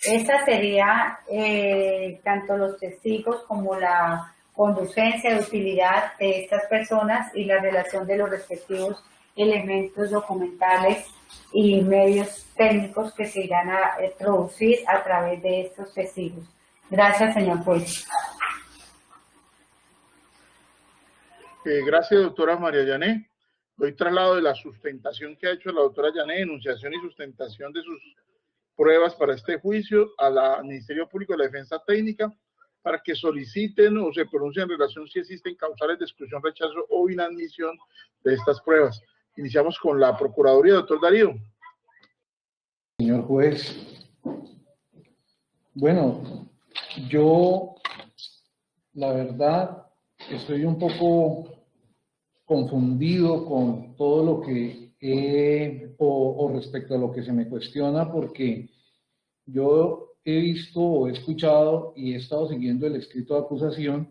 Esa sería tanto los testigos como la conducencia de utilidad de estas personas y la relación de los respectivos elementos documentales y medios técnicos que se irán a producir a través de estos testigos. Gracias, señor juez. Gracias, doctora María Yané. Doy traslado de la sustentación que ha hecho la doctora Yané, enunciación y sustentación de sus pruebas para este juicio al Ministerio Público de la Defensa Técnica para que soliciten o se pronuncien en relación si existen causales de exclusión, rechazo o inadmisión de estas pruebas. Iniciamos con la Procuraduría, doctor Darío. Señor juez, bueno, yo la verdad estoy un poco confundido con todo lo que o respecto a lo que se me cuestiona, porque yo he visto o he escuchado y he estado siguiendo el escrito de acusación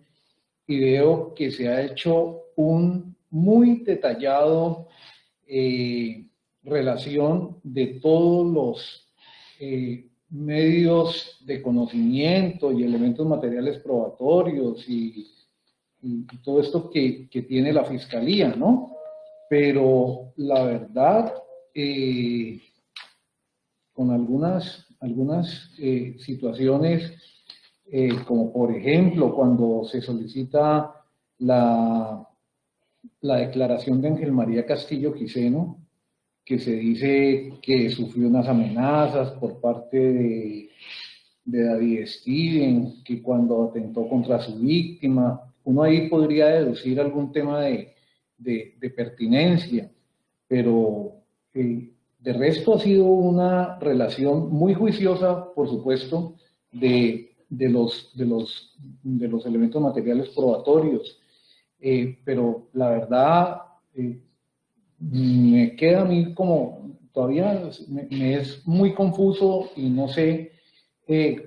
y veo que se ha hecho un muy detallado relación de todos los medios de conocimiento y elementos materiales probatorios y todo esto que tiene la Fiscalía, ¿no? Pero la verdad, con algunas situaciones, como por ejemplo cuando se solicita la declaración de Ángel María Castillo Quiseno, que se dice que sufrió unas amenazas por parte de David Steven, que cuando atentó contra su víctima, uno ahí podría deducir algún tema de pertinencia, pero de resto ha sido una relación muy juiciosa, por supuesto, de los elementos materiales probatorios, pero la verdad me queda a mí como, todavía me es muy confuso y no sé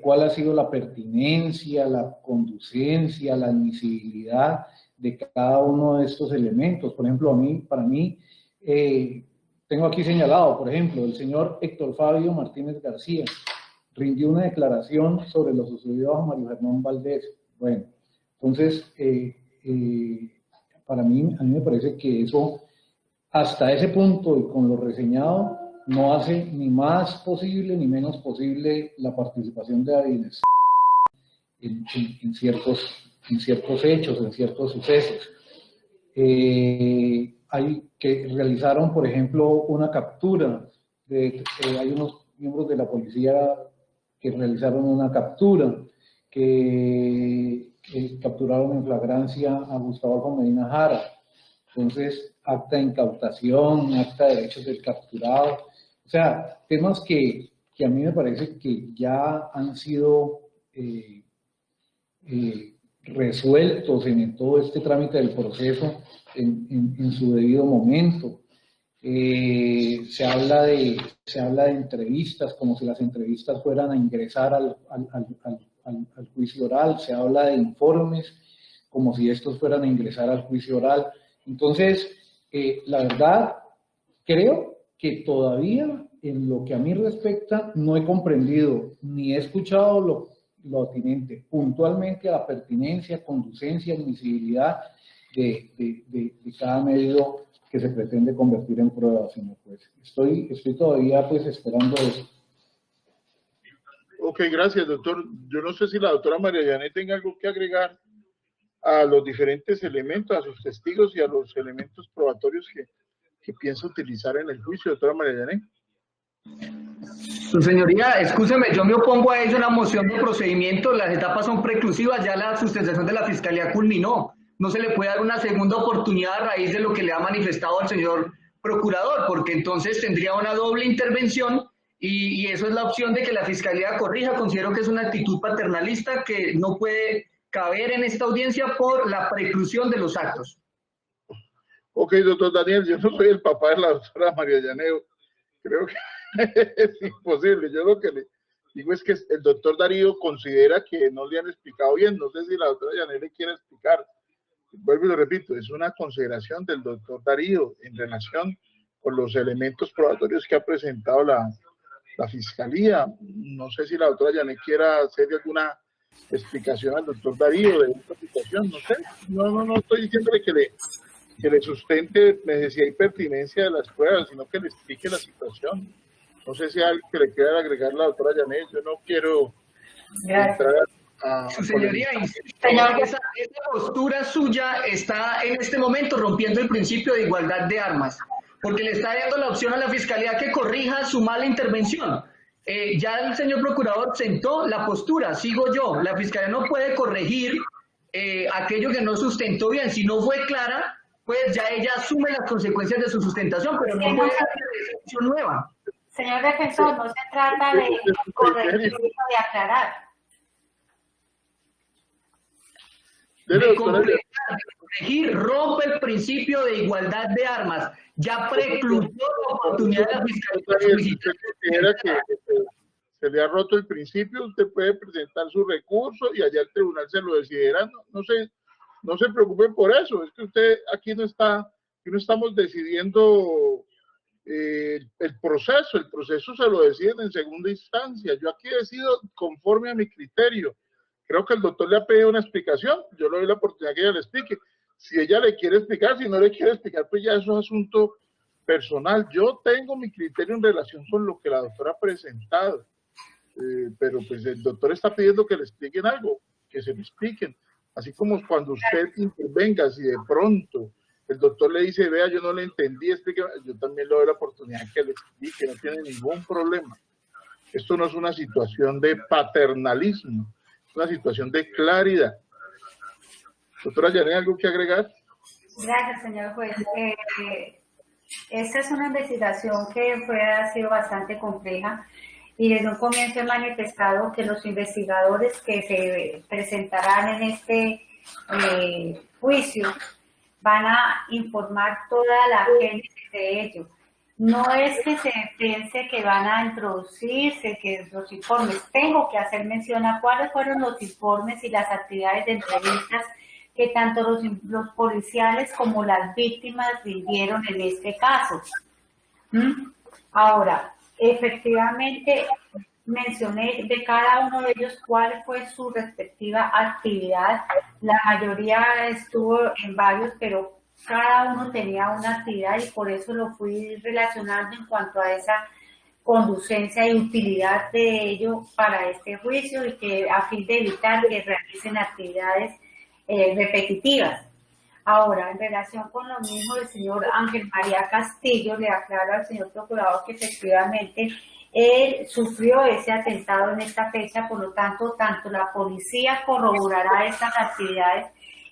cuál ha sido la pertinencia, la conducencia, la admisibilidad de cada uno de estos elementos. Por ejemplo, para mí, tengo aquí señalado, por ejemplo, el señor Héctor Fabio Martínez García rindió una declaración sobre lo sucedido a Mario Germán Valdés. Bueno, entonces, a mí me parece que eso, hasta ese punto y con lo reseñado, no hace ni más posible ni menos posible la participación de David en ciertos hechos, en ciertos sucesos. Hay que realizaron, por ejemplo, una captura, hay unos miembros de la policía que realizaron una captura, que capturaron en flagrancia a Gustavo Medina Jara. Entonces, acta de incautación, acta de derechos del capturado, o sea, temas que a mí me parece que ya han sido resueltos en todo este trámite del proceso en su debido momento. Se habla de entrevistas, como si las entrevistas fueran a ingresar al juicio oral, se habla de informes, como si estos fueran a ingresar al juicio oral. Entonces, la verdad, creo que todavía, en lo que a mí respecta, no he comprendido ni he escuchado lo atinente puntualmente a la pertinencia, conducencia, admisibilidad de cada medio que se pretende convertir en prueba, señor juez. Estoy todavía pues esperando eso. Ok, gracias, doctor. Yo no sé si la doctora María Yané tenga algo que agregar a los diferentes elementos, a sus testigos y a los elementos probatorios que piensa utilizar en el juicio, doctora María Yané. Su señoría, escúcheme, yo me opongo a ello en la moción de procedimiento, las etapas son preclusivas, ya la sustentación de la Fiscalía culminó, no se le puede dar una segunda oportunidad a raíz de lo que le ha manifestado el señor procurador, porque entonces tendría una doble intervención y eso es la opción de que la Fiscalía corrija. Considero que es una actitud paternalista que no puede caber en esta audiencia por la preclusión de los actos. Ok, doctor Daniel, yo no soy el papá de la doctora María Llaneo, creo que es imposible. Yo lo que le digo es que el doctor Darío considera que no le han explicado bien, no sé si la doctora Yané le quiere explicar. Vuelvo y lo repito, es una consideración del doctor Darío en relación con los elementos probatorios que ha presentado la Fiscalía. No sé si la doctora Janet quiera hacer alguna explicación al doctor Darío de esta situación, no sé. No estoy diciéndole que le sustente necesidad y pertinencia de las pruebas, sino que le explique la situación. No sé si hay algo que le quiera agregar la doctora Janet. Yo no quiero entrar a Su señoría, esa postura suya está en este momento rompiendo el principio de igualdad de armas, porque le está dando la opción a la Fiscalía que corrija su mala intervención. Ya el señor procurador sentó la postura, sigo yo. La Fiscalía no puede corregir aquello que no sustentó bien. Si no fue clara, pues ya ella asume las consecuencias de su sustentación, pero no puede hacer decisión nueva. Señor defensor, no se trata de corregir, sino de aclarar. De completar, de corregir, rompe el principio de igualdad de armas. Ya precluyó la oportunidad de la Fiscalía. Si usted considera que se le ha roto el principio, usted puede presentar su recurso y allá el tribunal se lo decidirá. No se preocupe por eso. Es que usted aquí no estamos decidiendo el proceso se lo deciden en segunda instancia. Yo aquí decido conforme a mi criterio. Creo que el doctor le ha pedido una explicación, yo le doy la oportunidad que ella le explique. Si ella le quiere explicar, si no le quiere explicar, pues ya eso es asunto personal. Yo tengo mi criterio en relación con lo que la doctora ha presentado, pero pues el doctor está pidiendo que le expliquen algo, que se lo expliquen. Así como cuando usted intervenga, si de pronto el doctor le dice, vea, yo no le entendí, explíqueme, yo también le doy la oportunidad que le explique, no tiene ningún problema. Esto no es una situación de paternalismo, es una situación de claridad. Doctora Janet, ¿algo que agregar? Gracias, señor juez. Esta es una investigación que ha sido bastante compleja y desde un comienzo he manifestado que los investigadores que se presentarán en este juicio van a informar toda la génesis de ello. No es que se piense que van a introducirse, que los informes, tengo que hacer mención a cuáles fueron los informes y las actividades de entrevistas que tanto los policiales como las víctimas rindieron en este caso. Ahora, efectivamente, mencioné de cada uno de ellos cuál fue su respectiva actividad. La mayoría estuvo en varios, pero cada uno tenía una actividad y por eso lo fui relacionando en cuanto a esa conducencia y utilidad de ello para este juicio y que a fin de evitar que realicen actividades repetitivas. Ahora, en relación con lo mismo del señor Ángel María Castillo, le aclaro al señor procurador que efectivamente él sufrió ese atentado en esta fecha, por lo tanto la policía corroborará estas actividades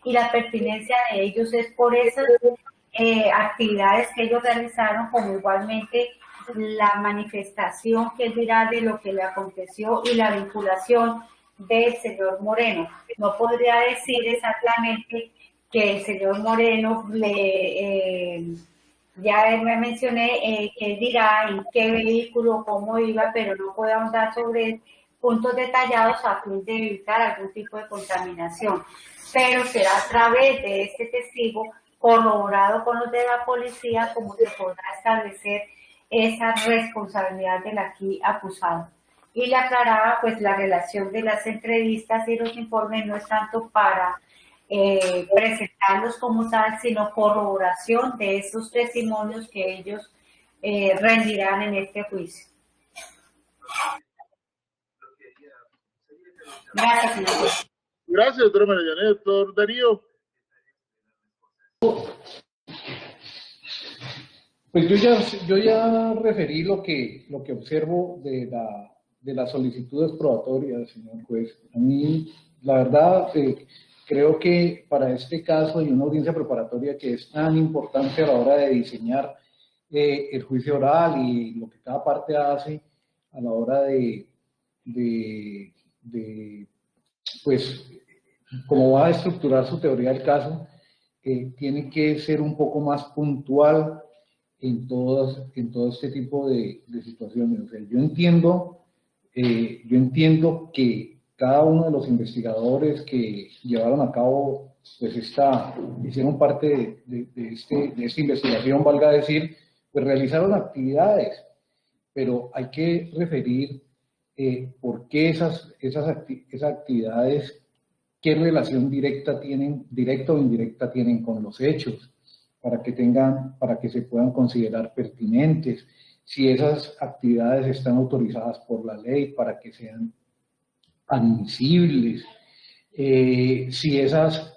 y la pertinencia de ellos es por esas actividades que ellos realizaron, como igualmente la manifestación que él dirá de lo que le aconteció y la vinculación del señor Moreno. No podría decir exactamente que el señor Moreno ya me mencioné que él dirá en qué vehículo, cómo iba, pero no puedo ahondar sobre puntos detallados a fin de evitar algún tipo de contaminación. Pero será a través de este testigo corroborado con los de la policía como se podrá establecer esa responsabilidad del aquí acusado. Y le aclaraba, pues la relación de las entrevistas y los informes no es tanto para presentarlos como tal, sino corroboración de esos testimonios que ellos rendirán en este juicio. Gracias, señor. Gracias, doctora María Janet. Doctor Darío. Pues yo ya referí lo que observo de las solicitudes probatorias, señor juez. A mí, la verdad, creo que para este caso y una audiencia preparatoria que es tan importante a la hora de diseñar el juicio oral y lo que cada parte hace a la hora de pues, cómo va a estructurar su teoría del caso, tiene que ser un poco más puntual en todo este tipo de situaciones. O sea, yo entiendo que cada uno de los investigadores que llevaron a cabo, pues hicieron parte de esta investigación, valga decir, pues realizaron actividades. pero hay que referir por qué esas actividades, qué relación directa o indirecta tienen con los hechos, para que se puedan considerar pertinentes, si esas actividades están autorizadas por la ley para que sean admisibles, si esas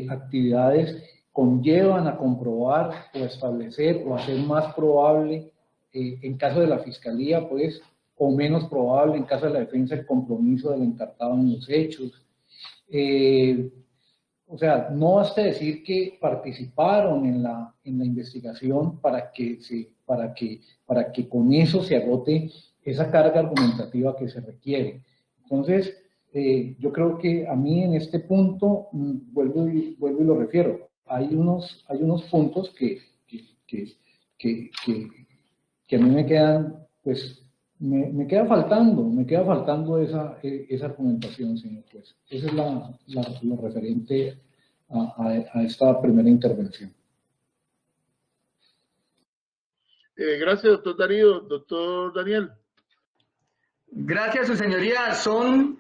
actividades conllevan a comprobar o a establecer o a hacer más probable, en caso de la fiscalía, pues, o menos probable en caso de la defensa, el compromiso del encartado en los hechos. O sea, no basta decir que participaron en la investigación para que con eso se agote esa carga argumentativa que se requiere. Entonces, yo creo que a mí en este punto, vuelvo y lo refiero, hay unos puntos que a mí me quedan, pues, me queda faltando esa argumentación, señor juez. Esa es lo referente a esta primera intervención. Gracias, doctor Darío. Doctor Daniel. Gracias, su señoría. Son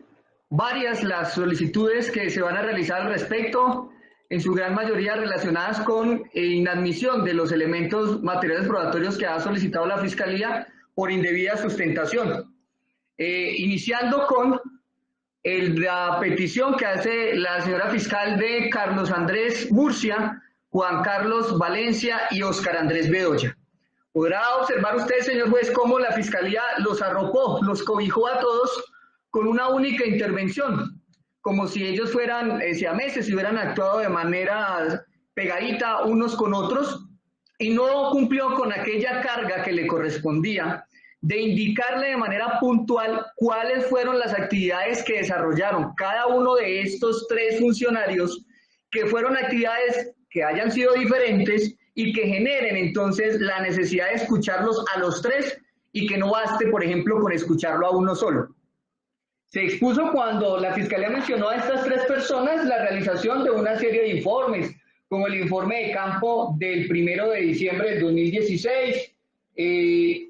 varias las solicitudes que se van a realizar al respecto, en su gran mayoría relacionadas con inadmisión de los elementos materiales probatorios que ha solicitado la Fiscalía por indebida sustentación. Iniciando con la petición que hace la señora fiscal de Carlos Andrés Murcia, Juan Carlos Valencia y Óscar Andrés Bedoya. Podrá observar usted, señor juez, cómo la Fiscalía los arropó, los cobijó a todos con una única intervención, como si ellos fueran siameses y hubieran actuado de manera pegadita unos con otros, y no cumplió con aquella carga que le correspondía de indicarle de manera puntual cuáles fueron las actividades que desarrollaron cada uno de estos tres funcionarios, que fueron actividades que hayan sido diferentes y que generen entonces la necesidad de escucharlos a los tres y que no baste, por ejemplo, con escucharlo a uno solo. Se expuso cuando la Fiscalía mencionó a estas tres personas la realización de una serie de informes, como el informe de campo del 1 de diciembre del 2016,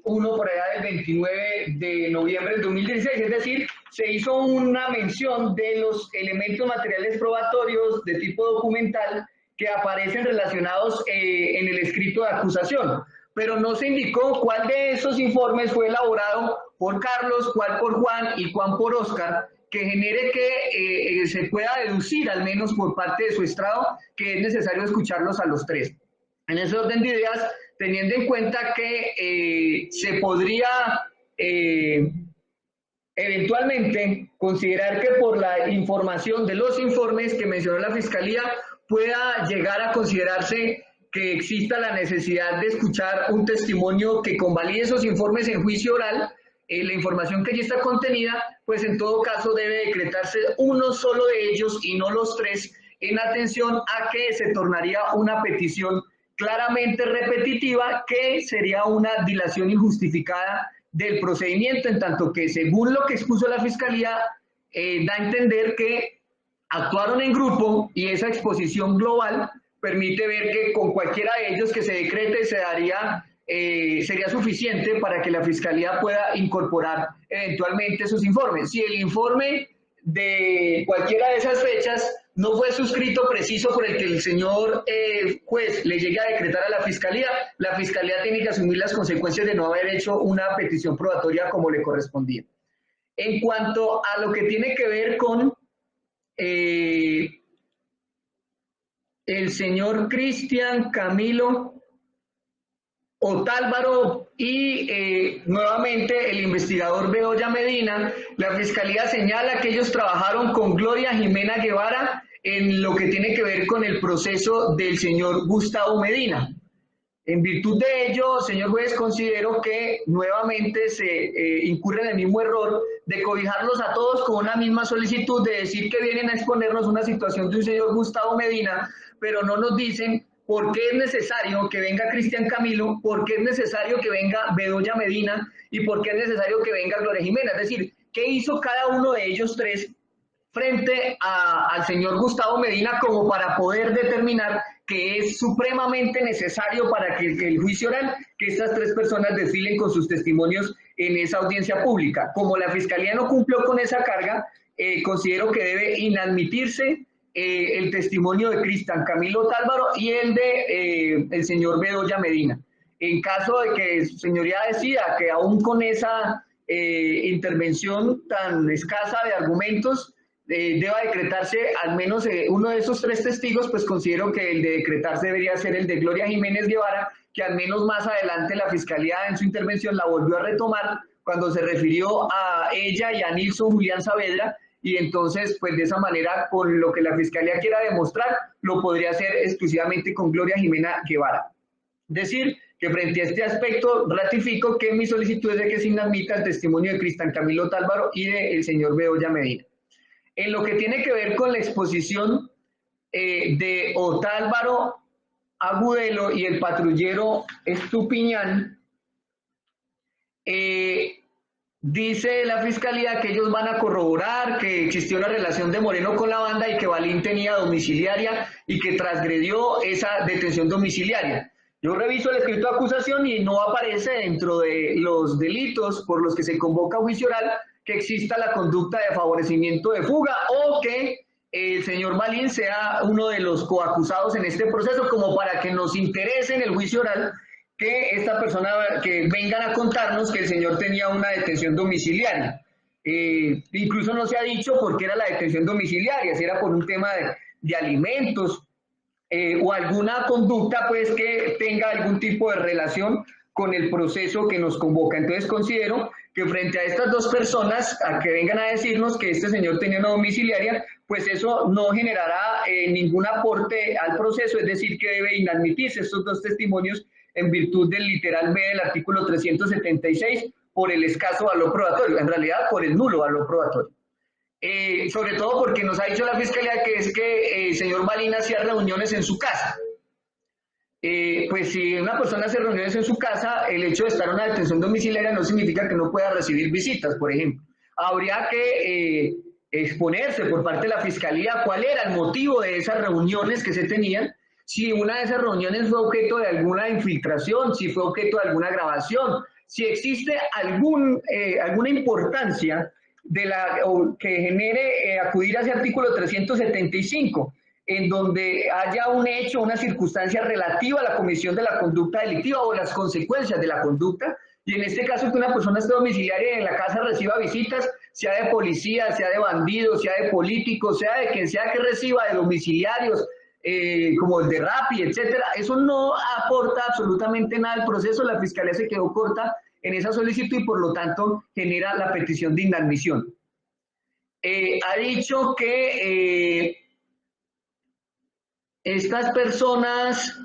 uno por allá del 29 de noviembre del 2016, es decir, se hizo una mención de los elementos materiales probatorios de tipo documental que aparecen relacionados en el escrito de acusación, pero no se indicó cuál de esos informes fue elaborado por Carlos, cuál por Juan y cuál por Óscar, que genere que se pueda deducir, al menos por parte de su estrado, que es necesario escucharlos a los tres. En ese orden de ideas, teniendo en cuenta que se podría eventualmente considerar que por la información de los informes que mencionó la Fiscalía pueda llegar a considerarse que exista la necesidad de escuchar un testimonio que convalide esos informes en juicio oral, la información que allí está contenida, pues en todo caso debe decretarse uno solo de ellos y no los tres, en atención a que se tornaría una petición claramente repetitiva, que sería una dilación injustificada del procedimiento, en tanto que según lo que expuso la Fiscalía, da a entender que actuaron en grupo y esa exposición global permite ver que con cualquiera de ellos que se decrete sería suficiente para que la Fiscalía pueda incorporar eventualmente sus informes. Si el informe de cualquiera de esas fechas no fue suscrito preciso por el que el señor juez le llegue a decretar a la Fiscalía tiene que asumir las consecuencias de no haber hecho una petición probatoria como le correspondía. En cuanto a lo que tiene que ver con el señor Cristian Camilo Otálvaro y nuevamente el investigador Bedoya Medina, la Fiscalía señala que ellos trabajaron con Gloria Jimena Guevara en lo que tiene que ver con el proceso del señor Gustavo Medina. En virtud de ello, señor juez, considero que nuevamente se incurre en el mismo error de cobijarlos a todos con una misma solicitud, de decir que vienen a exponernos una situación de un señor Gustavo Medina, pero no nos dicen por qué es necesario que venga Cristian Camilo, por qué es necesario que venga Bedoya Medina y por qué es necesario que venga Gloria Jimena. Es decir, ¿qué hizo cada uno de ellos tres frente al señor Gustavo Medina como para poder determinar que es supremamente necesario para que el juicio oral, que estas tres personas desfilen con sus testimonios en esa audiencia pública. Como la Fiscalía no cumplió con esa carga, considero que debe inadmitirse el testimonio de Cristian Camilo Otálvaro y el de el señor Bedoya Medina. En caso de que su señoría decida que aún con esa intervención tan escasa de argumentos deba decretarse al menos uno de esos 3 testigos, pues considero que el de decretarse debería ser el de Gloria Jiménez Guevara, que al menos más adelante la Fiscalía en su intervención la volvió a retomar cuando se refirió a ella y a Nilson Julián Saavedra, y entonces pues de esa manera con lo que la Fiscalía quiera demostrar lo podría hacer exclusivamente con Gloria Jiménez Guevara. Decir que frente a este aspecto ratifico que mi solicitud es de que se inadmita el testimonio de Cristian Camilo Otálvaro y del señor Bedoya Medina. En lo que tiene que ver con la exposición de Otálvaro, Agudelo y el patrullero Estupiñán, dice la Fiscalía que ellos van a corroborar que existió una relación de Moreno con la banda y que Balín tenía domiciliaria y que transgredió esa detención domiciliaria. Yo reviso el escrito de acusación y no aparece dentro de los delitos por los que se convoca a juicio oral que exista la conducta de favorecimiento de fuga o que el señor Balín sea uno de los coacusados en este proceso, como para que nos interese en el juicio oral que esta persona, que vengan a contarnos que el señor tenía una detención domiciliaria. Incluso no se ha dicho por qué era la detención domiciliaria, si era por un tema de alimentos o alguna conducta pues que tenga algún tipo de relación con el proceso que nos convoca. Entonces considero que frente a estas 2 personas a que vengan a decirnos que este señor tenía una domiciliaria, pues eso no generará ningún aporte al proceso, es decir, que debe inadmitirse estos 2 testimonios en virtud del literal B del artículo 376 por el escaso valor probatorio, en realidad por el nulo valor probatorio. Sobre todo porque nos ha dicho la Fiscalía que es que el señor Balín hacía reuniones en su casa. Pues si una persona hace reuniones en su casa, el hecho de estar en una detención domiciliaria no significa que no pueda recibir visitas, por ejemplo. Habría que exponerse por parte de la Fiscalía cuál era el motivo de esas reuniones que se tenían, si una de esas reuniones fue objeto de alguna infiltración, si fue objeto de alguna grabación, si existe alguna importancia que genere acudir a ese artículo 375, en donde haya un hecho, una circunstancia relativa a la comisión de la conducta delictiva o las consecuencias de la conducta, y en este caso que una persona esté domiciliaria y en la casa reciba visitas, sea de policía, sea de bandidos, sea de políticos, sea de quien sea que reciba, de domiciliarios, como el de Rappi, etcétera, eso no aporta absolutamente nada al proceso. La Fiscalía se quedó corta en esa solicitud y por lo tanto genera la petición de inadmisión. Ha dicho que estas personas,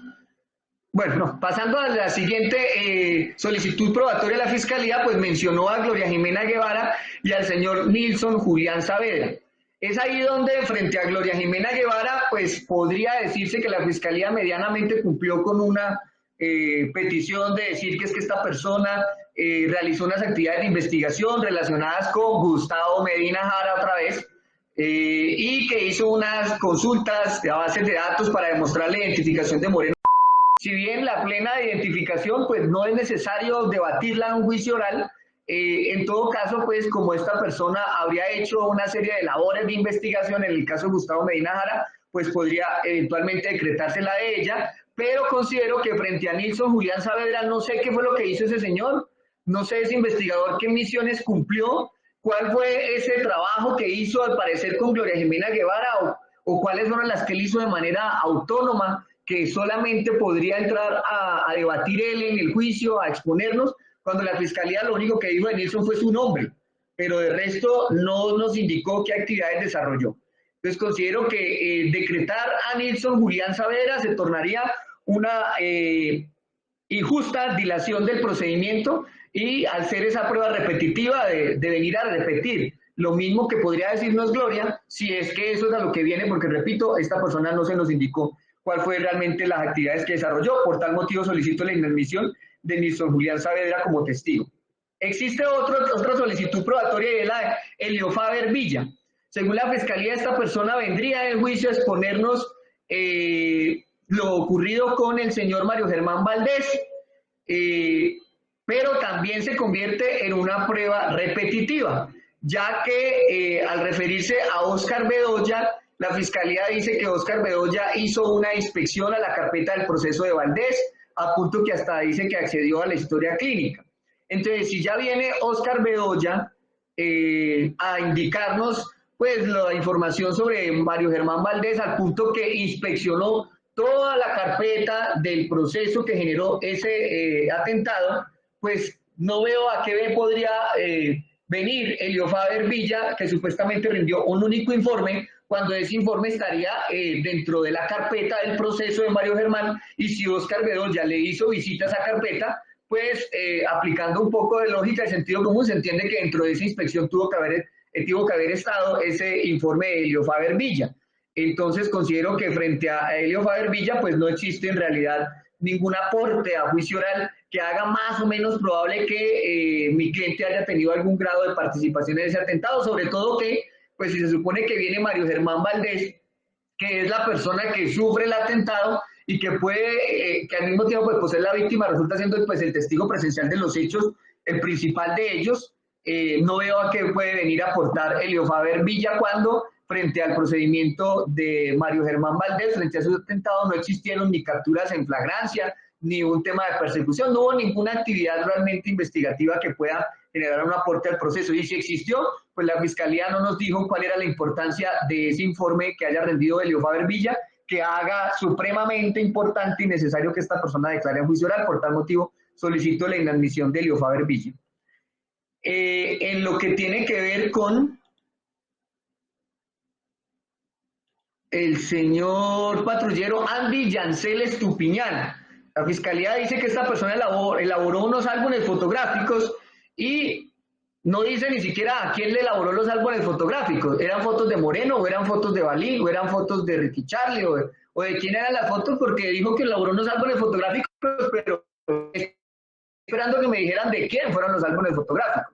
bueno, no, pasando a la siguiente solicitud probatoria de la Fiscalía, pues mencionó a Gloria Jiménez Guevara y al señor Nilson Julián Saavedra. Es ahí donde frente a Gloria Jiménez Guevara, pues podría decirse que la Fiscalía medianamente cumplió con una petición de decir que es que esta persona realizó unas actividades de investigación relacionadas con Gustavo Medina Jara otra vez, y que hizo unas consultas de bases de datos para demostrar la identificación de Moreno. Si bien la plena identificación, pues no es necesario debatirla en un juicio oral, en todo caso, pues como esta persona habría hecho una serie de labores de investigación en el caso de Gustavo Medina Jara, pues podría eventualmente decretarse la de ella, pero considero que frente a Nilson Julián Saavedra no sé qué fue lo que hizo ese señor, no sé ese investigador qué misiones cumplió, cuál fue ese trabajo que hizo al parecer con Gloria Jiménez Guevara o cuáles fueron las que él hizo de manera autónoma, que solamente podría entrar a debatir él en el juicio, a exponernos, cuando la Fiscalía lo único que dijo de Nilson fue su nombre, pero de resto no nos indicó qué actividades desarrolló. Entonces considero que decretar a Nilson Julián Saavedra se tornaría una injusta dilación del procedimiento y al ser esa prueba repetitiva de venir a repetir lo mismo que podría decirnos Gloria, si es que eso es a lo que viene, porque repito, esta persona no se nos indicó cuál fue realmente las actividades que desarrolló, por tal motivo solicito la inadmisión de Nilson Julián Saavedra como testigo. Existe otra solicitud probatoria y es la de Elio Faber Villa. Según la Fiscalía, esta persona vendría en juicio a exponernos lo ocurrido con el señor Mario Germán Valdés. pero también se convierte en una prueba repetitiva, ya que al referirse a Óscar Bedoya, la Fiscalía dice que Óscar Bedoya hizo una inspección a la carpeta del proceso de Valdés, a punto que hasta dice que accedió a la historia clínica. Entonces, si ya viene Óscar Bedoya a indicarnos pues la información sobre Mario Germán Valdés, al punto que inspeccionó toda la carpeta del proceso que generó ese atentado, pues no veo a qué podría venir Elio Faber Villa, que supuestamente rindió un único informe, cuando ese informe estaría dentro de la carpeta del proceso de Mario Germán, y si Óscar Bedoya le hizo visita a esa carpeta, pues aplicando un poco de lógica y sentido común, se entiende que dentro de esa inspección tuvo que haber estado ese informe de Elio Faber Villa. Entonces considero que frente a Elio Faber Villa pues no existe en realidad ningún aporte a juicio oral que haga más o menos probable que mi cliente haya tenido algún grado de participación en ese atentado, sobre todo que pues si se supone que viene Mario Germán Valdés, que es la persona que sufre el atentado y que puede, que al mismo tiempo pues, ser la víctima, resulta siendo pues el testigo presencial de los hechos, el principal de ellos. No veo a qué puede venir a aportar Elio Faber Villa cuando frente al procedimiento de Mario Germán Valdés, frente a su atentado, no existieron ni capturas en flagrancia, ni un tema de persecución, no hubo ninguna actividad realmente investigativa que pueda generar un aporte al proceso. Y si existió, pues la Fiscalía no nos dijo cuál era la importancia de ese informe que haya rendido Elio Faber Villa, que haga supremamente importante y necesario que esta persona declare en juicio oral. Por tal motivo, solicito la inadmisión de Elio Faber Villa. En lo que tiene que ver con el señor patrullero Andy Yancel Estupiñán, la Fiscalía dice que esta persona elaboró unos álbumes fotográficos y no dice ni siquiera a quién le elaboró los álbumes fotográficos. ¿Eran fotos de Moreno, o eran fotos de Balí, o eran fotos de Ricky Charlie, o de quién eran las fotos? Porque dijo que elaboró unos álbumes fotográficos, pero esperando que me dijeran de quién fueron los álbumes fotográficos.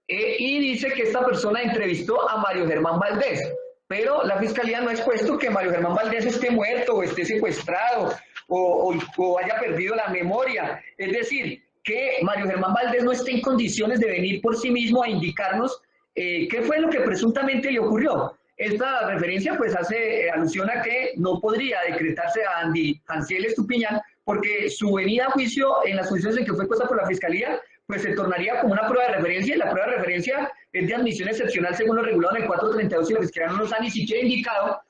Y dice que esta persona entrevistó a Mario Germán Valdés, pero la Fiscalía no ha expuesto que Mario Germán Valdés esté muerto, o esté secuestrado, o haya perdido la memoria. Es decir, que Mario Germán Valdés no esté en condiciones de venir por sí mismo a indicarnos qué fue lo que presuntamente le ocurrió. Esta referencia pues hace alusión a que no podría decretarse a Andy Yancel Estupiñán porque su venida a juicio en las condiciones en que fue puesta por la Fiscalía pues se tornaría como una prueba de referencia, y la prueba de referencia es de admisión excepcional según lo regulado en el 432, y la Fiscalía no nos ha ni siquiera indicado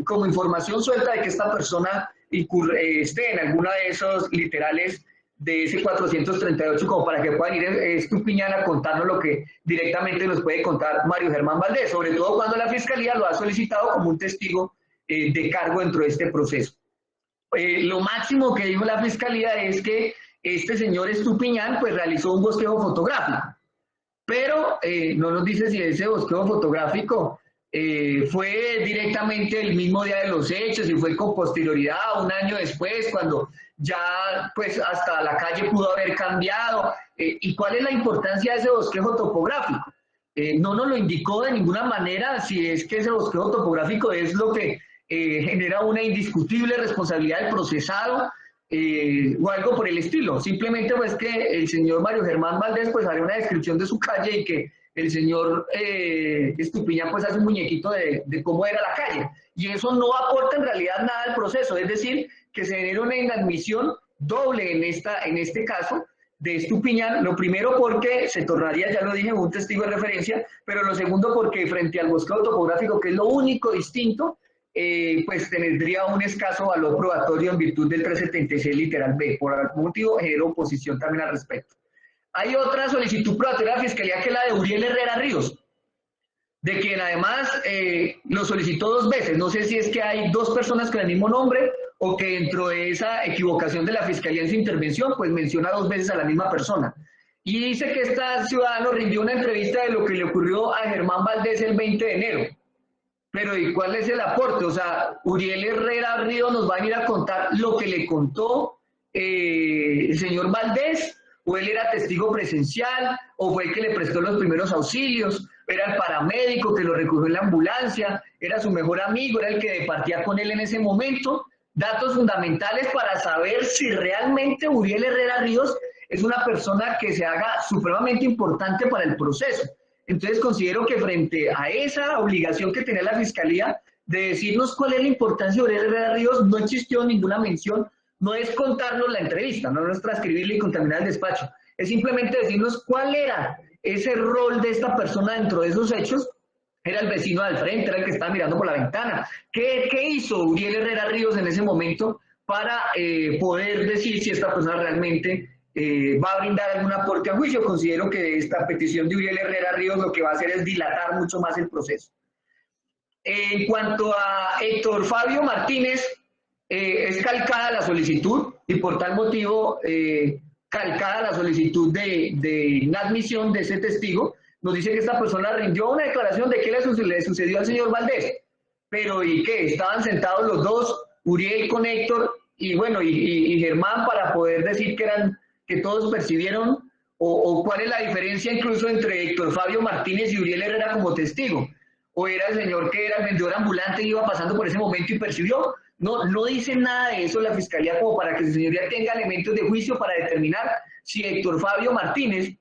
como información suelta de que esta persona esté en alguna de esos literales de ese 438, como para que puedan ir Estupiñán a contarnos lo que directamente nos puede contar Mario Germán Valdés, sobre todo cuando la Fiscalía lo ha solicitado como un testigo de cargo dentro de este proceso. Lo máximo que dijo la Fiscalía es que este señor Estupiñán pues realizó un bosquejo fotográfico, pero no nos dice si ese bosquejo fotográfico fue directamente el mismo día de los hechos y fue con posterioridad, un año después, cuando ya pues hasta la calle pudo haber cambiado. ¿Y cuál es la importancia de ese bosquejo topográfico? No nos lo indicó de ninguna manera si es que ese bosquejo topográfico es lo que genera una indiscutible responsabilidad del procesado, o algo por el estilo. Simplemente pues que el señor Mario Germán Valdés pues hará una descripción de su calle y que el señor Estupiñán pues hace un muñequito de cómo era la calle, y eso no aporta en realidad nada al proceso. Es decir, que se genera una inadmisión doble en este caso de Estupiñán. Lo primero porque se tornaría, ya lo dije, un testigo de referencia, pero lo segundo porque frente al bosquejo topográfico, que es lo único distinto, pues tendría un escaso valor probatorio en virtud del 376 literal B. Por algún motivo generó oposición también al respecto. Hay otra solicitud probatoria de la Fiscalía, que es la de Uriel Herrera Ríos, de quien además lo solicitó 2 veces. No sé si es que hay 2 personas con el mismo nombre o que dentro de esa equivocación de la Fiscalía en su intervención, pues menciona 2 veces a la misma persona. Y dice que esta ciudadano rindió una entrevista de lo que le ocurrió a Germán Valdés el 20 de enero. Pero ¿y cuál es el aporte? O sea, Uriel Herrera Ríos nos va a venir a contar lo que le contó el señor Valdés, o él era testigo presencial, o fue el que le prestó los primeros auxilios, era el paramédico que lo recogió en la ambulancia, era su mejor amigo, era el que departía con él en ese momento. Datos fundamentales para saber si realmente Uriel Herrera Ríos es una persona que se haga supremamente importante para el proceso. Entonces considero que frente a esa obligación que tenía la Fiscalía de decirnos cuál es la importancia de Uriel Herrera Ríos, no existió ninguna mención, no es contarnos la entrevista, no es transcribirla y contaminar el despacho, es simplemente decirnos cuál era ese rol de esta persona dentro de esos hechos. Era el vecino al frente, era el que estaba mirando por la ventana. ¿Qué hizo Uriel Herrera Ríos en ese momento para poder decir si esta persona realmente va a brindar algún aporte al juicio? Considero que esta petición de Uriel Herrera Ríos lo que va a hacer es dilatar mucho más el proceso. En cuanto a Héctor Fabio Martínez, es calcada la solicitud y por tal motivo calcada la solicitud de inadmisión de ese testigo. Nos dice que esta persona rindió una declaración de qué le sucedió al señor Valdés, pero ¿y qué? Estaban sentados los dos, Uriel con Héctor y bueno, y Germán, para poder decir que todos percibieron, o cuál es la diferencia incluso entre Héctor Fabio Martínez y Uriel Herrera como testigo, o era el señor que era el vendedor ambulante y iba pasando por ese momento y percibió. No dice nada de eso la Fiscalía como para que su señoría tenga elementos de juicio para determinar si Héctor Fabio Martínez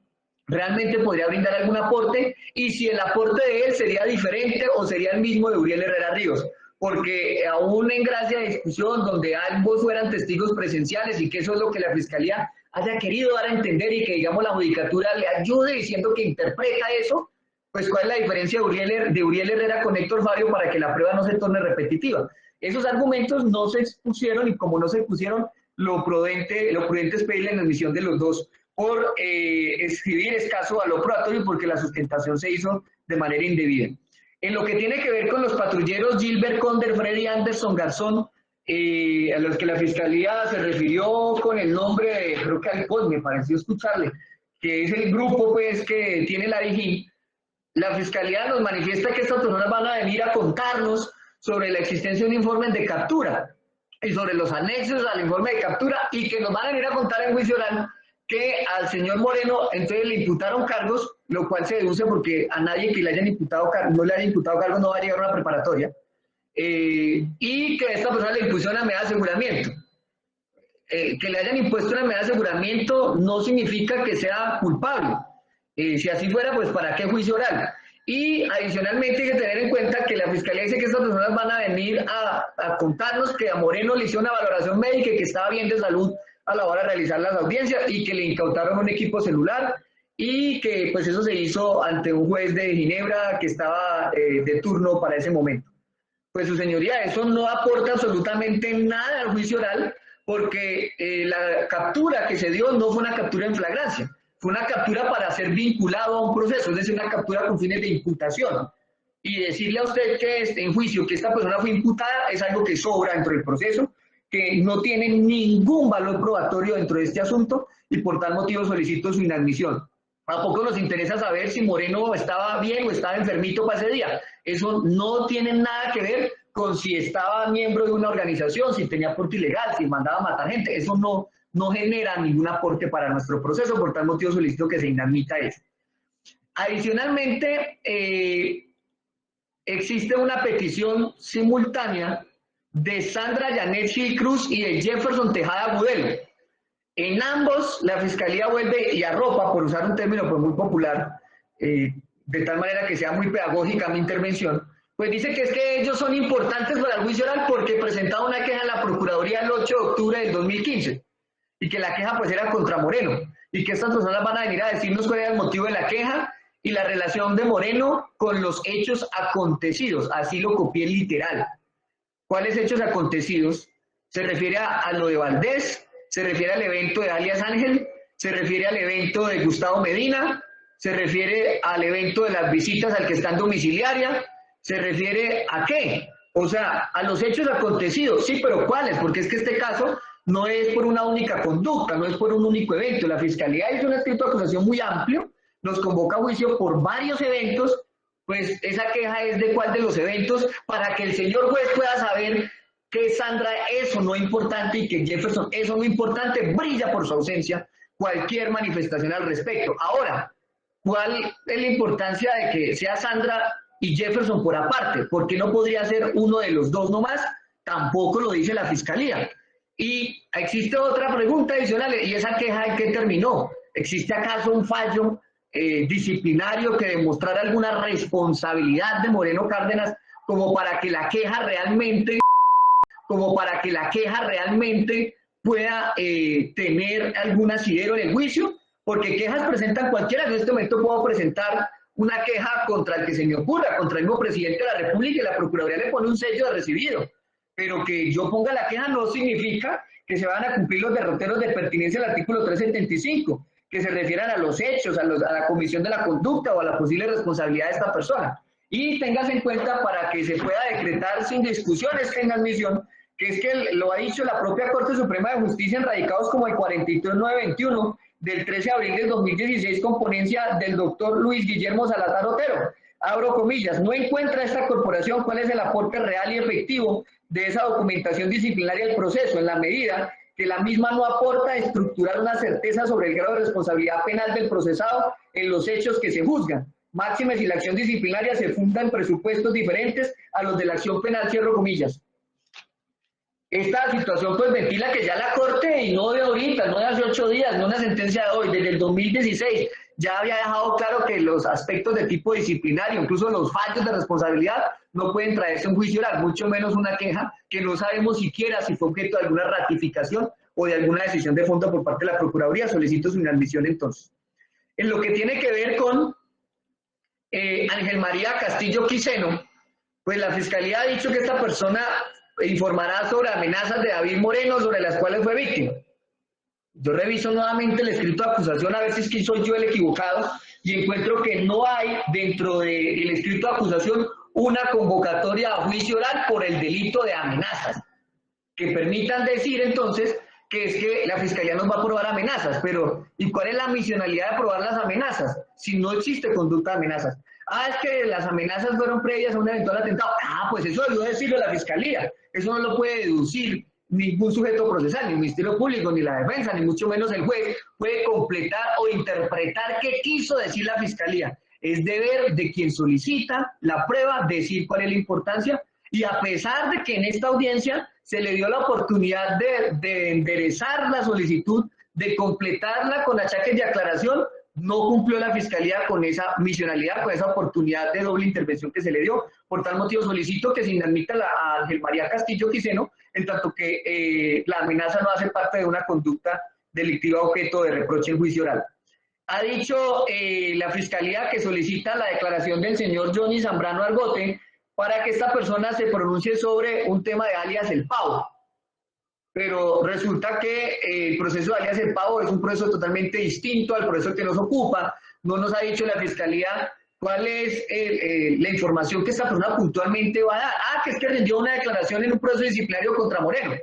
realmente podría brindar algún aporte y si el aporte de él sería diferente o sería el mismo de Uriel Herrera Ríos, porque aún en gracia de discusión donde ambos fueran testigos presenciales y que eso es lo que la Fiscalía haya querido dar a entender y que digamos la judicatura le ayude diciendo que interpreta eso, pues cuál es la diferencia de Uriel Herrera con Héctor Fabio para que la prueba no se torne repetitiva. Esos argumentos no se expusieron y como no se expusieron, lo prudente es pedirle la admisión de los dos por escribir escaso valor probatorio porque la sustentación se hizo de manera indebida. En lo que tiene que ver con los patrulleros Gilbert Conder, Freddy Anderson Garzón, a los que la Fiscalía se refirió con el nombre de, creo que Alcohol, me pareció escucharle, que es el grupo pues que tiene la DIJÍN, la Fiscalía nos manifiesta que estas personas van a venir a contarnos sobre la existencia de un informe de captura y sobre los anexos al informe de captura y que nos van a venir a contar en juicio oral que al señor Moreno entonces le imputaron cargos, lo cual se deduce porque a nadie que le hayan imputado no le haya imputado cargos no va a llegar a una preparatoria, y que a esta persona le impusieron una medida de aseguramiento. Que le hayan impuesto una medida de aseguramiento no significa que sea culpable. Si así fuera, pues ¿para qué juicio oral? Y adicionalmente hay que tener en cuenta que la Fiscalía dice que estas personas van a venir a contarnos que a Moreno le hizo una valoración médica y que estaba bien de salud a la hora de realizar las audiencias y que le incautaron un equipo celular y que pues eso se hizo ante un juez de Ginebra que estaba de turno para ese momento. Pues su señoría, eso no aporta absolutamente nada al juicio oral porque la captura que se dio no fue una captura en flagrancia. Fue una captura para ser vinculado a un proceso, es decir, una captura con fines de imputación. Y decirle a usted que en juicio que esta persona fue imputada es algo que sobra dentro del proceso, que no tiene ningún valor probatorio dentro de este asunto y por tal motivo solicito su inadmisión. ¿A poco nos interesa saber si Moreno estaba bien o estaba enfermito para ese día? Eso no tiene nada que ver con si estaba miembro de una organización, si tenía aporte ilegal, si mandaba a matar gente. Eso no genera ningún aporte para nuestro proceso, por tal motivo solicito que se inadmita eso. Adicionalmente, existe una petición simultánea de Sandra Janet Gil Cruz y de Jefferson Tejada Agudelo. En ambos, la Fiscalía vuelve y arropa, por usar un término pues muy popular, de tal manera que sea muy pedagógica mi intervención, pues dice que es que ellos son importantes para el juicio oral porque presentaron una queja en la Procuraduría el 8 de octubre del 2015 y que la queja pues era contra Moreno y que estas personas van a venir a decirnos cuál era el motivo de la queja y la relación de Moreno con los hechos acontecidos, así lo copié literal. ¿Cuáles hechos acontecidos? Se refiere a lo de Valdés, se refiere al evento de alias Ángel, se refiere al evento de Gustavo Medina, se refiere al evento de las visitas al que está en domiciliaria, se refiere ¿a qué? O sea, a los hechos acontecidos, sí, pero ¿cuáles? Porque es que este caso no es por una única conducta, no es por un único evento. La Fiscalía hizo un escrito de acusación muy amplio, nos convoca a juicio por varios eventos, pues esa queja es de cuál de los eventos, para que el señor juez pueda saber que Sandra eso no es importante y que Jefferson eso no es importante, brilla por su ausencia cualquier manifestación al respecto. Ahora, ¿cuál es la importancia de que sea Sandra y Jefferson por aparte? ¿Por qué no podría ser uno de los dos nomás? Tampoco lo dice la Fiscalía. Y existe otra pregunta adicional, y esa queja en qué terminó. ¿Existe acaso un fallo disciplinario que demostrara alguna responsabilidad de Moreno Cárdenas como para que la queja realmente pueda tener algún asidero en el juicio? Porque quejas presentan cualquiera. En este momento puedo presentar una queja contra el que se me ocurra, contra el mismo presidente de la República, y la Procuraduría le pone un sello de recibido. Pero que yo ponga la queja no significa que se van a cumplir los derroteros de pertinencia del artículo 375, que se refieran a los hechos, a la comisión de la conducta o a la posible responsabilidad de esta persona. Y téngase en cuenta, para que se pueda decretar sin discusiones en admisión, que es que lo ha dicho la propia Corte Suprema de Justicia en radicados como el 43921 del 13 de abril del 2016, con ponencia del doctor Luis Guillermo Salazar Otero. Abro comillas: no encuentra esta corporación cuál es el aporte real y efectivo de esa documentación disciplinaria al proceso, en la medida que la misma no aporta a estructurar una certeza sobre el grado de responsabilidad penal del procesado en los hechos que se juzgan. Máxime si la acción disciplinaria se funda en presupuestos diferentes a los de la acción penal, cierro comillas. Esta situación pues ventila que ya la Corte, y no de ahorita, no de hace 8 días, no una sentencia de hoy, desde el 2016, ya había dejado claro que los aspectos de tipo disciplinario, incluso los fallos de responsabilidad, no pueden traerse un juicio oral, mucho menos una queja que no sabemos siquiera si fue objeto de alguna ratificación o de alguna decisión de fondo por parte de la Procuraduría. Solicito su inadmisión entonces. En lo que tiene que ver con Ángel María Castillo Quiseno, pues la Fiscalía ha dicho que esta persona informará sobre amenazas de David Moreno, sobre las cuales fue víctima. Yo reviso nuevamente el escrito de acusación a ver si es que soy yo el equivocado, y encuentro que no hay dentro del escrito de acusación una convocatoria a juicio oral por el delito de amenazas, que permitan decir entonces que es que la Fiscalía nos va a probar amenazas. Pero ¿y cuál es la misionalidad de probar las amenazas si no existe conducta de amenazas? Ah, es que las amenazas fueron previas a un eventual atentado. Ah, pues eso debió decirlo la Fiscalía. Eso no lo puede deducir ningún sujeto procesal, ni el Ministerio Público, ni la defensa, ni mucho menos el juez puede completar o interpretar qué quiso decir la Fiscalía. Es deber de quien solicita la prueba decir cuál es la importancia, y a pesar de que en esta audiencia se le dio la oportunidad de enderezar la solicitud, de completarla con achaques de aclaración, no cumplió la Fiscalía con esa misionalidad, con esa oportunidad de doble intervención que se le dio. Por tal motivo solicito que se inadmita a Ángel María Castillo Quiseno, en tanto que la amenaza no hace parte de una conducta delictiva objeto de reproche en juicio oral. Ha dicho la Fiscalía que solicita la declaración del señor Johnny Zambrano Argote para que esta persona se pronuncie sobre un tema de alias El Pavo. Pero resulta que el proceso de alias El Pavo es un proceso totalmente distinto al proceso que nos ocupa. No nos ha dicho la Fiscalía cuál es la información que esta persona puntualmente va a dar. Ah, que es que rindió una declaración en un proceso disciplinario contra Moreno.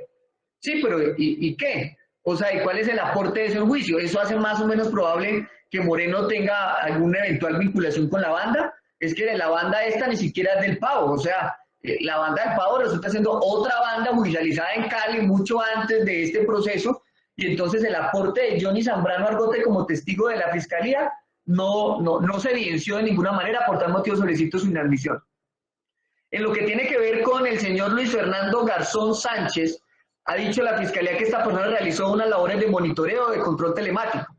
Sí, pero ¿y qué? O sea, ¿y cuál es el aporte de ese juicio? ¿Eso hace más o menos probable que Moreno tenga alguna eventual vinculación con la banda? Es que la banda esta ni siquiera es del Pavo. O sea, la banda del Pavo resulta siendo otra banda judicializada en Cali mucho antes de este proceso, y entonces el aporte de Johnny Zambrano Argote como testigo de la Fiscalía no se evidenció de ninguna manera. Por tal motivo solicito su inadmisión. En lo que tiene que ver con el señor Luis Fernando Garzón Sánchez, ha dicho la Fiscalía que esta persona realizó unas labores de monitoreo, de control telemático.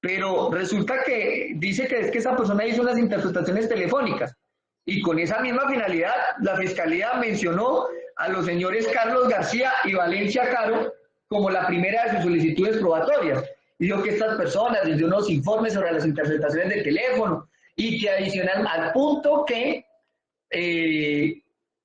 Pero resulta que dice que es que esa persona hizo unas interceptaciones telefónicas, y con esa misma finalidad la Fiscalía mencionó a los señores Carlos García y Valencia Caro como la primera de sus solicitudes probatorias. Y dijo que estas personas les dio unos informes sobre las interceptaciones de teléfono, y que adicional al punto que,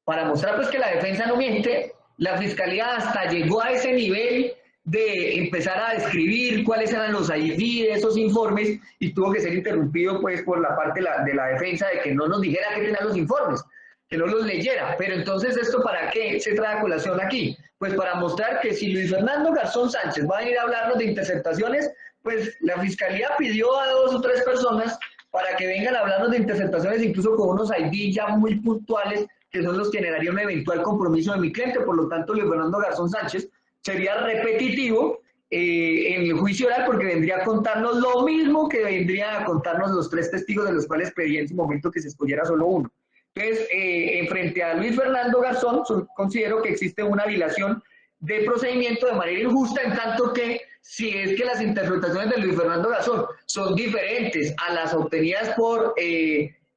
para mostrar pues que la defensa no miente, la Fiscalía hasta llegó a ese nivel de empezar a describir cuáles eran los ID de esos informes, y tuvo que ser interrumpido pues por la parte de la defensa, de que no nos dijera qué tenían los informes, que no los leyera. Pero entonces, ¿esto para qué se trae a colación aquí? Pues para mostrar que si Luis Fernando Garzón Sánchez va a ir a hablarnos de interceptaciones, pues la Fiscalía pidió a 2 o 3 personas para que vengan a hablarnos de interceptaciones, incluso con unos ID ya muy puntuales, que son los que generarían un eventual compromiso de mi cliente. Por lo tanto, Luis Fernando Garzón Sánchez sería repetitivo en el juicio oral, porque vendría a contarnos lo mismo que vendrían a contarnos los 3 testigos, de los cuales pedí en su momento que se escogiera solo uno. Entonces, en frente a Luis Fernando Garzón, considero que existe una violación de procedimiento de manera injusta, en tanto que si es que las interpretaciones de Luis Fernando Garzón son diferentes a las obtenidas por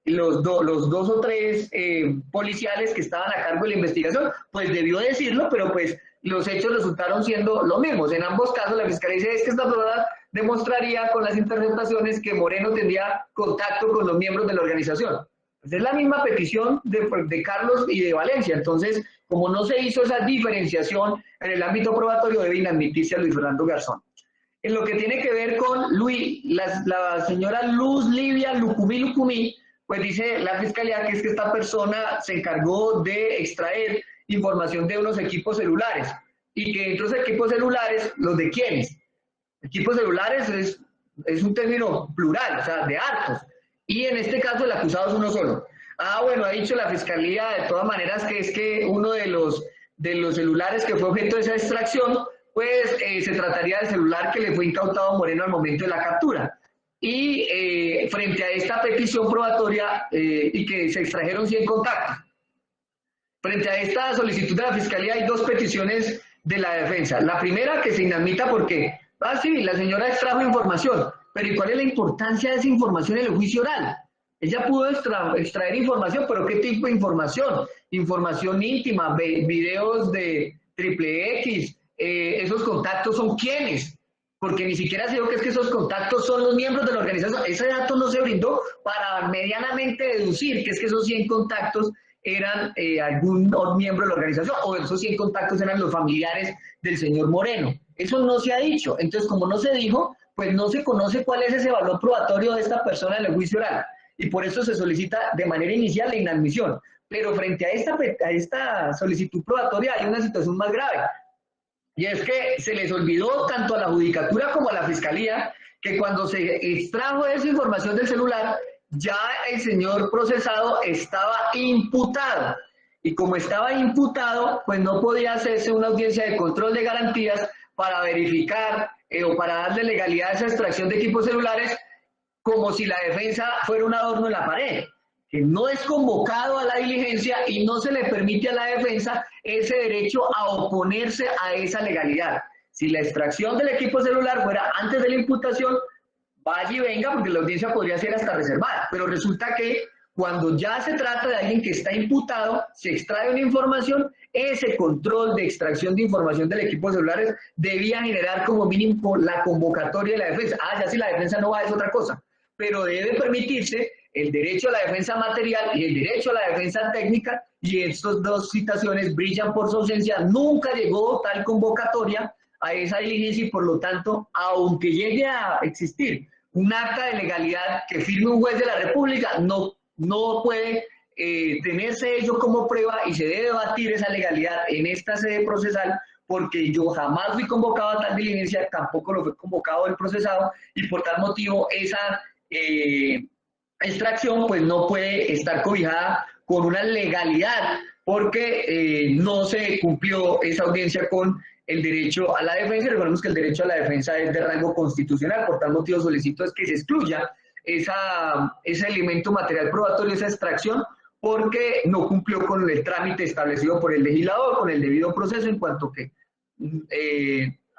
los dos o tres policiales que estaban a cargo de la investigación, pues debió decirlo, pero pues los hechos resultaron siendo los mismos. En ambos casos la Fiscalía dice es que esta prueba demostraría con las interpretaciones que Moreno tendría contacto con los miembros de la organización. Pues es la misma petición de Carlos y de Valencia. Entonces, como no se hizo esa diferenciación en el ámbito probatorio, debe inadmitirse a Luis Fernando Garzón. En lo que tiene que ver con Luis, la señora Luz Livia Lucumí, pues dice la Fiscalía que es que esta persona se encargó de extraer información de unos equipos celulares y que dentro de esos equipos celulares, ¿los de quiénes? Equipos celulares es un término plural, o sea, de hartos. Y en este caso el acusado es uno solo. Bueno, ha dicho la Fiscalía de todas maneras que es que uno de los celulares que fue objeto de esa extracción, pues se trataría del celular que le fue incautado a Moreno al momento de la captura. Y frente a esta petición probatoria y que se extrajeron 100 contactos, frente a esta solicitud de la Fiscalía hay dos peticiones de la defensa. La primera, que se inadmita porque, sí, la señora extrajo información, pero ¿y cuál es la importancia de esa información en el juicio oral? Ella pudo extraer información, pero ¿qué tipo de información? Información íntima, videos de XXX, esos contactos son quiénes, porque ni siquiera se dijo que es que esos contactos son los miembros de la organización. Ese dato no se brindó para medianamente deducir que es que esos 100 contactos eran algún miembro de la organización, o esos 100 contactos eran los familiares del señor Moreno. Eso no se ha dicho. Entonces, como no se dijo, pues no se conoce cuál es ese valor probatorio de esta persona en el juicio oral. Y por eso se solicita de manera inicial la inadmisión. Pero frente a esta solicitud probatoria hay una situación más grave. Y es que se les olvidó tanto a la Judicatura como a la Fiscalía que cuando se extrajo esa información del celular, ya el señor procesado estaba imputado. Y como estaba imputado, pues no podía hacerse una audiencia de control de garantías para verificar o para darle legalidad a esa extracción de equipos celulares, como si la defensa fuera un adorno en la pared, que no es convocado a la diligencia y no se le permite a la defensa ese derecho a oponerse a esa legalidad. Si la extracción del equipo celular fuera antes de la imputación, vaya y venga, porque la audiencia podría ser hasta reservada, pero resulta que cuando ya se trata de alguien que está imputado, se extrae una información, ese control de extracción de información del equipo celulares debía generar como mínimo la convocatoria de la defensa. Ya si la defensa no va es otra cosa, pero debe permitirse el derecho a la defensa material y el derecho a la defensa técnica, y estas dos citaciones brillan por su ausencia. Nunca llegó tal convocatoria a esa diligencia y por lo tanto, aunque llegue a existir un acta de legalidad que firme un juez de la República, no puede tenerse ello como prueba y se debe debatir esa legalidad en esta sede procesal, porque yo jamás fui convocado a tal diligencia, tampoco lo fue convocado el procesado, y por tal motivo esa extracción pues no puede estar cobijada con una legalidad, porque no se cumplió esa audiencia con el derecho a la defensa. Recordemos que el derecho a la defensa es de rango constitucional, por tal motivo solicito es que se excluya ese elemento material probatorio, esa extracción, porque no cumplió con el trámite establecido por el legislador, con el debido proceso, en cuanto que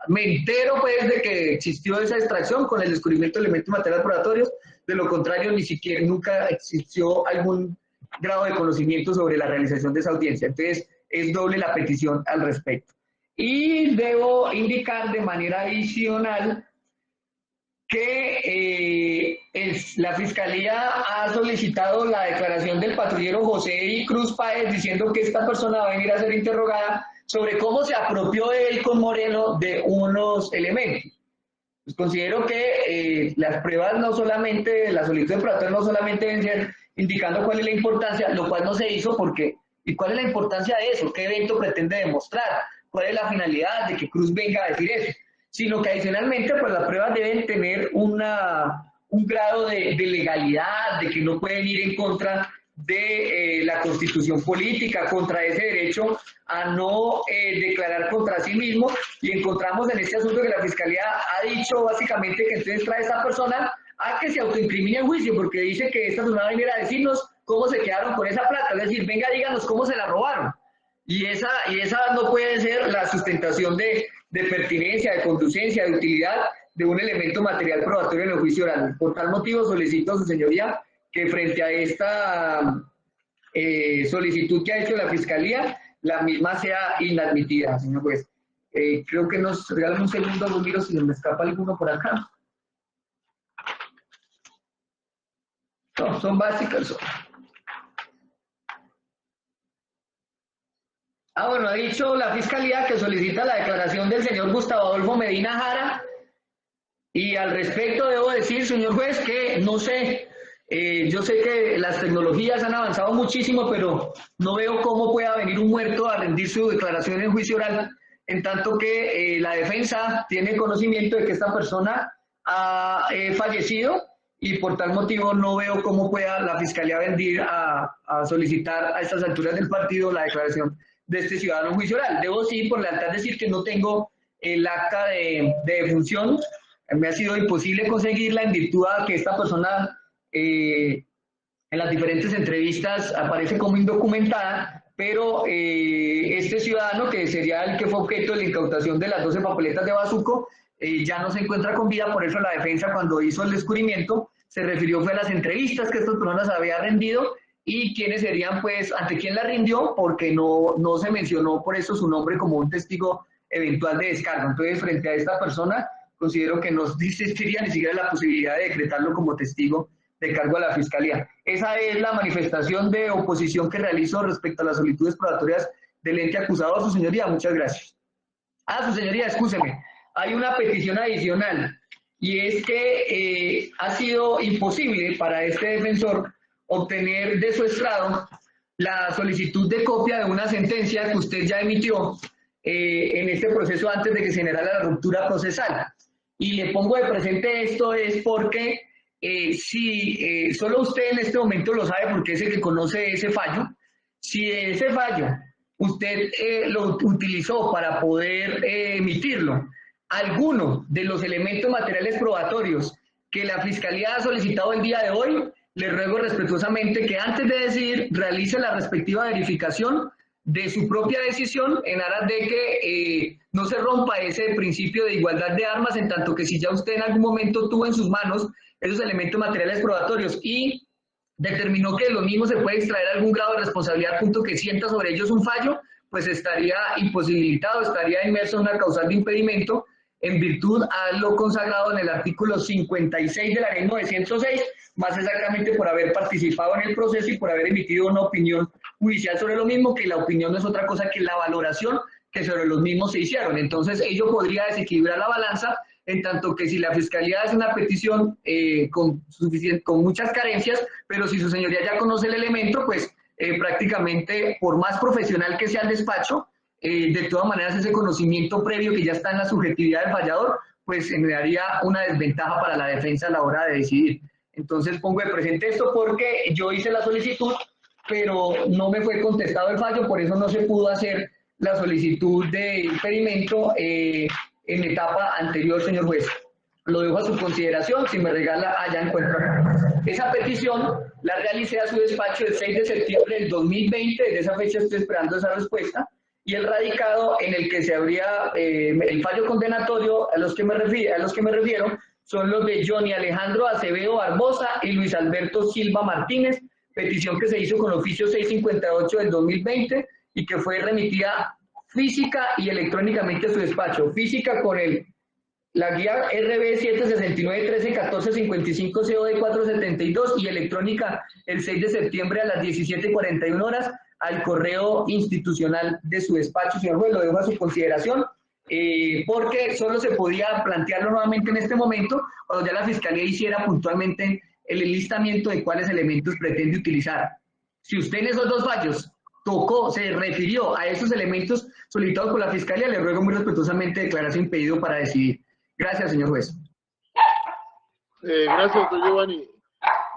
me entero pues de que existió esa extracción con el descubrimiento de elementos materiales probatorios. De lo contrario, ni siquiera nunca existió algún grado de conocimiento sobre la realización de esa audiencia. Entonces, es doble la petición al respecto. Y debo indicar de manera adicional que la Fiscalía ha solicitado la declaración del patrullero José I. Cruz Páez, diciendo que esta persona va a venir a ser interrogada sobre cómo se apropió él con Moreno de unos elementos. Pues considero que las pruebas no solamente, la solicitud de probatoria no solamente deben ser indicando cuál es la importancia, lo cual no se hizo porque, ¿y cuál es la importancia de eso? ¿Qué evento pretende demostrar? ¿Cuál es la finalidad de que Cruz venga a decir eso? Sino que adicionalmente pues las pruebas deben tener un grado de legalidad, de que no pueden ir en contra de la constitución política, contra ese derecho a no declarar contra sí mismo, y encontramos en este asunto que la Fiscalía ha dicho básicamente que entonces trae a esta persona a que se autoincrimine en juicio, porque dice que esta persona va a venir a decirnos cómo se quedaron con esa plata, es decir, venga, díganos cómo se la robaron. Y esa no puede ser la sustentación de pertinencia, de conducencia, de utilidad de un elemento material probatorio en el juicio oral. Por tal motivo solicito a su señoría que frente a esta solicitud que ha hecho la Fiscalía, la misma sea inadmitida, señor juez. Creo que nos regalan un segundo, lo miro si me escapa alguno por acá. No, son básicas. Bueno, ha dicho la Fiscalía que solicita la declaración del señor Gustavo Adolfo Medina Jara, y al respecto debo decir, señor juez, que no sé, yo sé que las tecnologías han avanzado muchísimo, pero no veo cómo pueda venir un muerto a rendir su declaración en juicio oral, en tanto que la defensa tiene conocimiento de que esta persona ha fallecido, y por tal motivo no veo cómo pueda la Fiscalía venir a solicitar a estas alturas del partido la declaración de este ciudadano en juicio oral. Debo sí, por lealtad, decir que no tengo el acta de defunción. Me ha sido imposible conseguirla en virtud de que esta persona en las diferentes entrevistas aparece como indocumentada, pero este ciudadano, que sería el que fue objeto de la incautación de las 12 papeletas de Bazuco, ya no se encuentra con vida. Por eso la defensa, cuando hizo el descubrimiento, se refirió fue a las entrevistas que estas personas habían rendido y quiénes serían, pues, ante quién la rindió, porque no se mencionó por eso su nombre como un testigo eventual de descargo. Entonces, frente a esta persona, considero que no existiría ni siquiera la posibilidad de decretarlo como testigo de cargo a la Fiscalía. Esa es la manifestación de oposición que realizo respecto a las solicitudes probatorias del ente acusado. Su señoría, muchas gracias. Su señoría, escúcheme, hay una petición adicional, y es que ha sido imposible para este defensor obtener de su estrado la solicitud de copia de una sentencia que usted ya emitió en este proceso antes de que se generara la ruptura procesal. Y le pongo de presente esto es porque si solo usted en este momento lo sabe, porque es el que conoce ese fallo, si ese fallo usted lo utilizó para poder emitirlo, alguno de los elementos materiales probatorios que la Fiscalía ha solicitado el día de hoy, le ruego respetuosamente que antes de decidir realice la respectiva verificación de su propia decisión, en aras de que no se rompa ese principio de igualdad de armas, en tanto que si ya usted en algún momento tuvo en sus manos esos elementos materiales probatorios y determinó que de los mismos se puede extraer algún grado de responsabilidad, punto que sienta sobre ellos un fallo, pues estaría imposibilitado, estaría inmerso en una causal de impedimento en virtud a lo consagrado en el artículo 56 de la ley 906, más exactamente por haber participado en el proceso y por haber emitido una opinión judicial sobre lo mismo, que la opinión no es otra cosa que la valoración que sobre los mismos se hicieron. Entonces ello podría desequilibrar la balanza, en tanto que si la Fiscalía hace una petición con muchas carencias, pero si su señoría ya conoce el elemento, pues prácticamente, por más profesional que sea el despacho, de todas maneras ese conocimiento previo que ya está en la subjetividad del fallador, pues generaría una desventaja para la defensa a la hora de decidir. Entonces pongo de presente esto porque yo hice la solicitud, pero no me fue contestado el fallo, por eso no se pudo hacer la solicitud de impedimento en etapa anterior, señor juez. Lo dejo a su consideración, si me regala, allá encuentro. Esa petición la realicé a su despacho el 6 de septiembre del 2020, desde esa fecha estoy esperando esa respuesta, y el radicado en el que se habría el fallo condenatorio a los que me refiero son los de Johnny Alejandro Acevedo Barbosa y Luis Alberto Silva Martínez, petición que se hizo con oficio 658 del 2020 y que fue remitida física y electrónicamente a su despacho. Física con la guía RB 769-13-1455 COD 472 y electrónica el 6 de septiembre a las 17:41 horas al correo institucional de su despacho. Señor juez, lo dejo a su consideración, porque solo se podía plantearlo nuevamente en este momento cuando ya la Fiscalía hiciera puntualmente el enlistamiento de cuáles elementos pretende utilizar. Si usted en esos dos fallos se refirió a esos elementos solicitados por la Fiscalía, le ruego muy respetuosamente declararse impedido para decidir. Gracias, señor juez. Gracias, doctor Giovanni.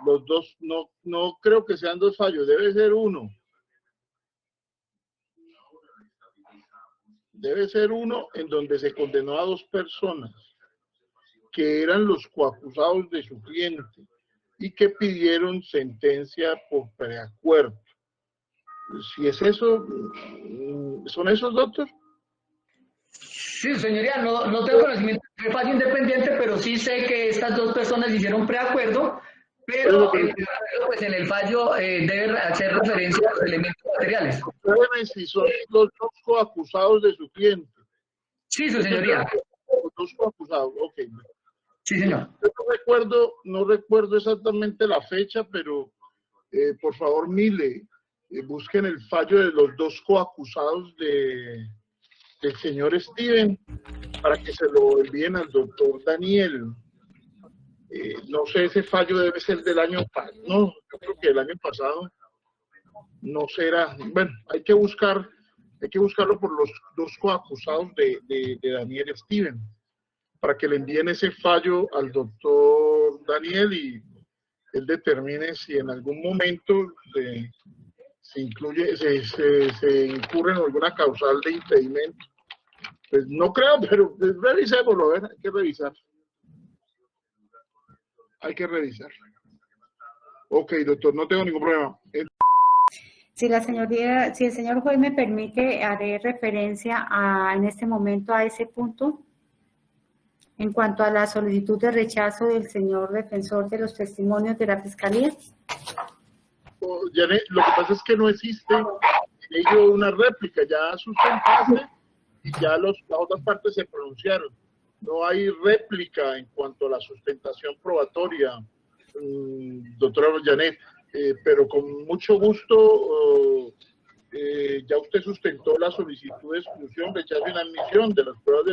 Los dos, no creo que sean dos fallos, debe ser uno. Debe ser uno en donde se condenó a dos personas que eran los coacusados de su cliente y que pidieron sentencia por preacuerdo. Si es eso, ¿son esos, doctor? Sí, señoría, no tengo conocimiento de fallo independiente, pero sí sé que estas dos personas hicieron preacuerdo, pero pues en el fallo debe hacer referencia a los elementos materiales. Si son los dos coacusados de su cliente. Sí, su señoría. Los dos coacusados, ok. Sí, señor. Yo no recuerdo exactamente la fecha, pero por favor, Mile, busquen el fallo de los dos coacusados del señor Steven para que se lo envíen al doctor Daniel. No sé, ese fallo debe ser del año pasado. No, yo creo que el año pasado no será. Bueno, hay que buscarlo por los dos coacusados de Daniel Steven para que le envíen ese fallo al doctor Daniel y él determine si en algún momento se incurre en alguna causal de impedimento. Pues no creo, pero revisémoslo, hay que revisar. Hay que revisar. Ok, doctor, no tengo ningún problema. Si el señor juez me permite, haré referencia en este momento a ese punto. En cuanto a la solicitud de rechazo del señor defensor de los testimonios de la Fiscalía. Janet, lo que pasa es que no existe en ello una réplica, ya sustentaste y ya las otras partes se pronunciaron. No hay réplica en cuanto a la sustentación probatoria, doctora Janet, pero con mucho gusto ya usted sustentó la solicitud de exclusión, rechazo y inadmisión de las pruebas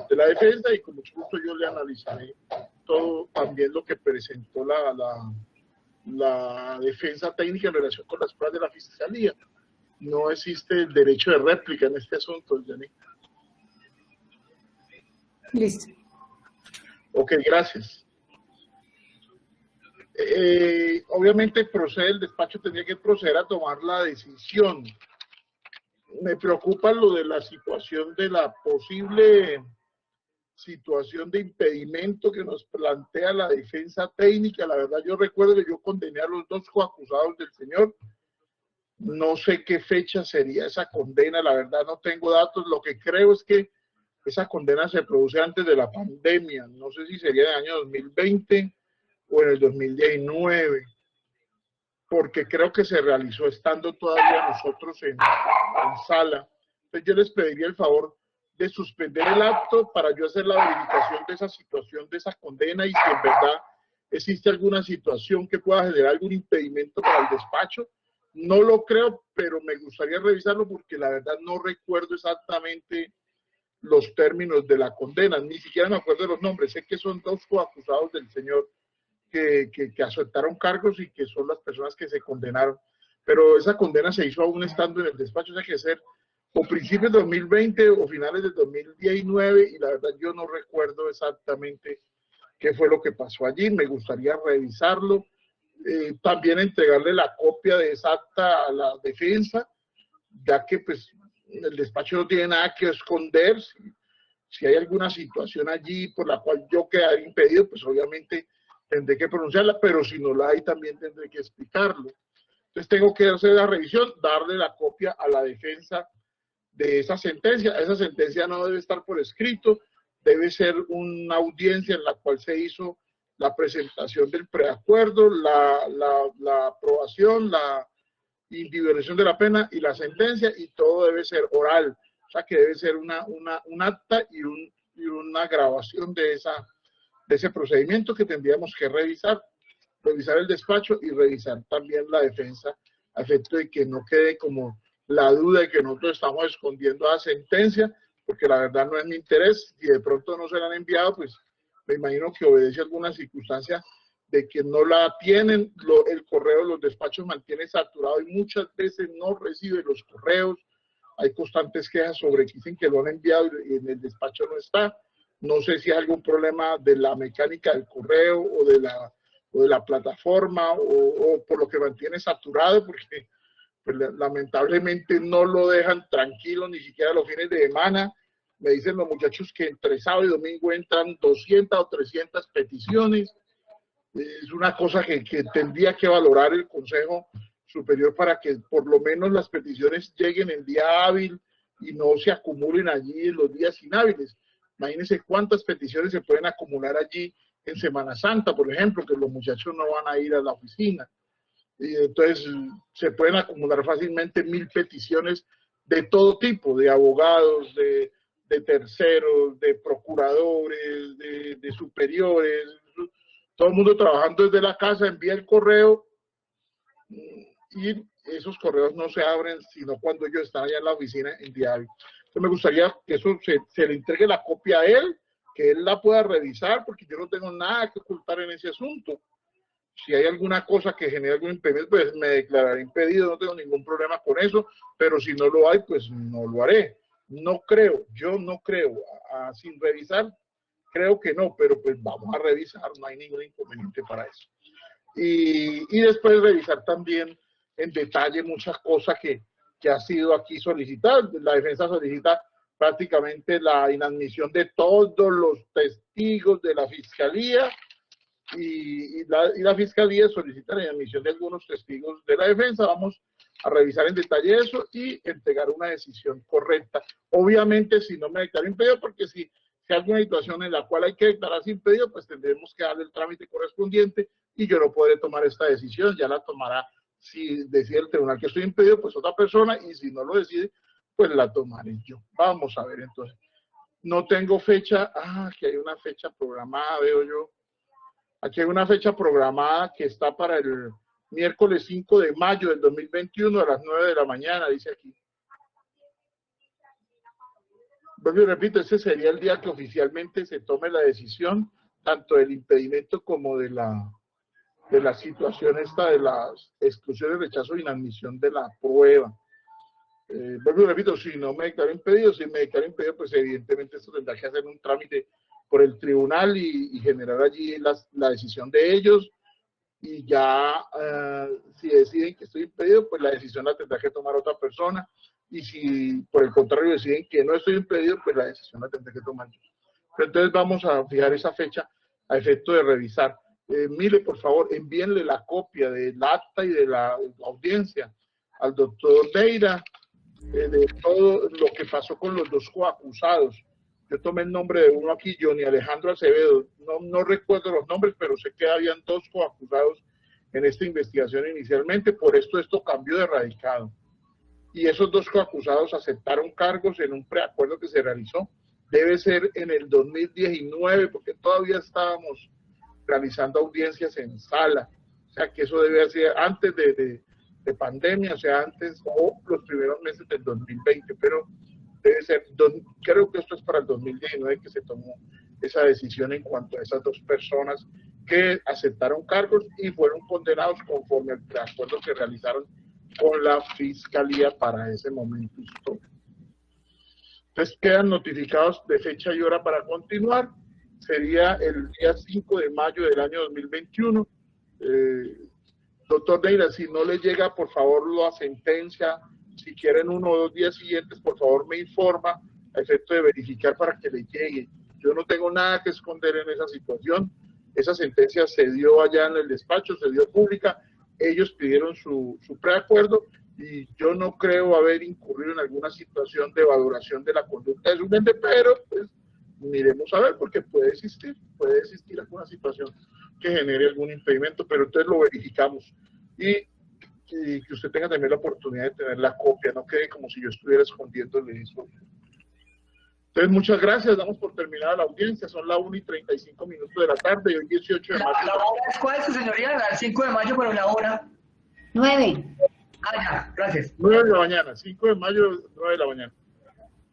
de la defensa y con mucho gusto yo le analizaré todo también lo que presentó la defensa técnica en relación con las pruebas de la Fiscalía. No existe el derecho de réplica en este asunto, Janet. Listo. Ok, gracias. Obviamente el despacho tendría que proceder a tomar la decisión. Me preocupa lo de la situación de la posible situación de impedimento que nos plantea la defensa técnica. La verdad, yo recuerdo que yo condené a los dos coacusados del señor. No sé qué fecha sería esa condena, la verdad no tengo datos. Lo que creo es que esa condena se produce antes de la pandemia. No sé si sería en el año 2020 o en el 2019, porque creo que se realizó estando todavía nosotros en sala. Entonces yo les pediría el favor de suspender el acto para yo hacer la verificación de esa situación, de esa condena, y si en verdad existe alguna situación que pueda generar algún impedimento para el despacho. No lo creo, pero me gustaría revisarlo porque la verdad no recuerdo exactamente los términos de la condena, ni siquiera me acuerdo de los nombres. Sé que son dos coacusados del señor que aceptaron cargos y que son las personas que se condenaron, pero esa condena se hizo aún estando en el despacho, o sea que ser o principios de 2020 o finales de 2019, y la verdad yo no recuerdo exactamente qué fue lo que pasó allí. Me gustaría revisarlo, también entregarle la copia de esa acta a la defensa, ya que pues el despacho no tiene nada que esconder. Si hay alguna situación allí por la cual yo quedara impedido, pues obviamente tendré que pronunciarla, pero si no la hay también tendré que explicarlo. Entonces tengo que hacer la revisión, darle la copia a la defensa de esa sentencia. Esa sentencia no debe estar por escrito, debe ser una audiencia en la cual se hizo la presentación del preacuerdo, la aprobación, la individualización de la pena y la sentencia, y todo debe ser oral. O sea que debe ser un acta y una grabación de ese procedimiento que tendríamos que revisar el despacho y revisar también la defensa, a efecto de que no quede como la duda de que nosotros estamos escondiendo la sentencia, porque la verdad no es mi interés. Si de pronto no se la han enviado, pues me imagino que obedece a alguna circunstancia de que no la tienen. El correo de los despachos mantiene saturado y muchas veces no recibe los correos. Hay constantes quejas sobre que dicen que lo han enviado y en el despacho no está. No sé si hay algún problema de la mecánica del correo o de la plataforma o por lo que mantiene saturado, porque pues, lamentablemente no lo dejan tranquilo ni siquiera los fines de semana. Me dicen los muchachos que entre sábado y domingo entran 200 o 300 peticiones. Es una cosa que tendría que valorar el Consejo superior para que por lo menos las peticiones lleguen en día hábil y no se acumulen allí en los días inhábiles. Imagínense cuántas peticiones se pueden acumular allí en Semana Santa, por ejemplo, que los muchachos no van a ir a la oficina. Y entonces se pueden acumular fácilmente 1000 peticiones de todo tipo, de abogados, de terceros, de procuradores, de superiores, todo el mundo trabajando desde la casa, envía el correo y esos correos no se abren sino cuando ellos están allá en la oficina en día hábil. Entonces me gustaría que eso se le entregue la copia a él, que él la pueda revisar, porque yo no tengo nada que ocultar en ese asunto. Si hay alguna cosa que genere algún impedimento, pues me declararé impedido, no tengo ningún problema con eso, pero si no lo hay, pues no lo haré. No creo, yo no creo, sin revisar, creo que no, pero pues vamos a revisar, no hay ningún inconveniente para eso. Y después revisar también en detalle muchas cosas que ha sido aquí solicitadas. La defensa solicita prácticamente la inadmisión de todos los testigos de la fiscalía y la fiscalía solicita la inadmisión de algunos testigos de la defensa. Vamos a revisar en detalle eso y entregar una decisión correcta. Obviamente, si no me declaro impedido, porque si hay alguna situación en la cual hay que declararse impedido, pues tendremos que darle el trámite correspondiente y yo no podré tomar esta decisión, ya la tomará, si decide el tribunal que estoy impedido, pues otra persona, y si no lo decide, pues la tomaré yo. Vamos a ver entonces. No tengo fecha, aquí hay una fecha programada, veo yo. Aquí hay una fecha programada que está para el miércoles 5 de mayo del 2021 a las 9 de la mañana, dice aquí. Vuelvo y repito, ese sería el día que oficialmente se tome la decisión, tanto del impedimento como de la situación esta de las exclusiones, rechazo e inadmisión de la prueba. Vuelvo y repito, si no me declaro impedido, si me declaro impedido, pues evidentemente esto tendrá que hacer un trámite por el tribunal y generar allí la decisión de ellos, y ya si deciden que estoy impedido, pues la decisión la tendrá que tomar otra persona, y si por el contrario deciden que no estoy impedido, pues la decisión la tendré que tomar yo. Pero entonces vamos a fijar esa fecha a efecto de revisar. Mire, por favor, envíenle la copia del acta y de la audiencia al doctor Neira, de todo lo que pasó con los dos coacusados. Yo tomé el nombre de uno aquí, Johnny Alejandro Acevedo. No recuerdo los nombres, pero sé que habían 2 coacusados en esta investigación inicialmente. Por esto cambió de radicado. Y esos 2 coacusados aceptaron cargos en un preacuerdo que se realizó. Debe ser en el 2019, porque todavía estábamos realizando audiencias en sala. O sea que eso debe ser antes de pandemia, o sea, antes o los primeros meses del 2020, pero debe ser, creo que esto es para el 2019 que se tomó esa decisión en cuanto a esas 2 personas que aceptaron cargos y fueron condenados conforme al preacuerdo que realizaron con la fiscalía para ese momento histórico. Entonces quedan notificados de fecha y hora para continuar. Sería el día 5 de mayo del año 2021. Doctor Neira, si no le llega, por favor, la sentencia, si quieren 1 o 2 días siguientes, por favor me informa a efecto de verificar para que le llegue. Yo no tengo nada que esconder en esa situación. Esa sentencia se dio allá en el despacho, se dio pública. Ellos pidieron su preacuerdo y yo no creo haber incurrido en alguna situación de valoración de la conducta de su mente, pero pues miremos a ver, porque puede existir alguna situación que genere algún impedimento, pero entonces lo verificamos y que usted tenga también la oportunidad de tener la copia, no quede como si yo estuviera escondiéndole eso. Entonces, muchas gracias, damos por terminada la audiencia, son las 1:35 de la tarde y hoy 18 de mayo. ¿La hora es cuál, su señoría? La 5 de mayo, pero la hora. 9. Ya, gracias. 9 de la mañana, 5 de mayo, 9 de la mañana.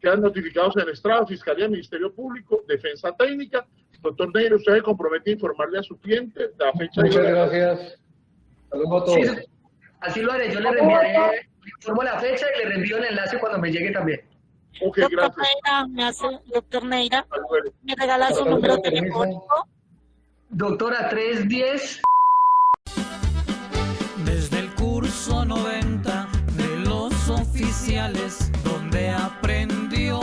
Quedan notificados en el estrado, Fiscalía, Ministerio Público, Defensa Técnica. Doctor Neira, usted se compromete a informarle a su cliente la fecha. Muchas gracias. Saludos a todos. Sí, así lo haré, yo le reenviaré, informo la fecha y le reenvío el enlace cuando me llegue también. Ok, Doctor gracias. Doctor Neira, ¿me regala su número telefónico? Doctora, 310. Desde el curso 90 de los oficiales, donde aprendió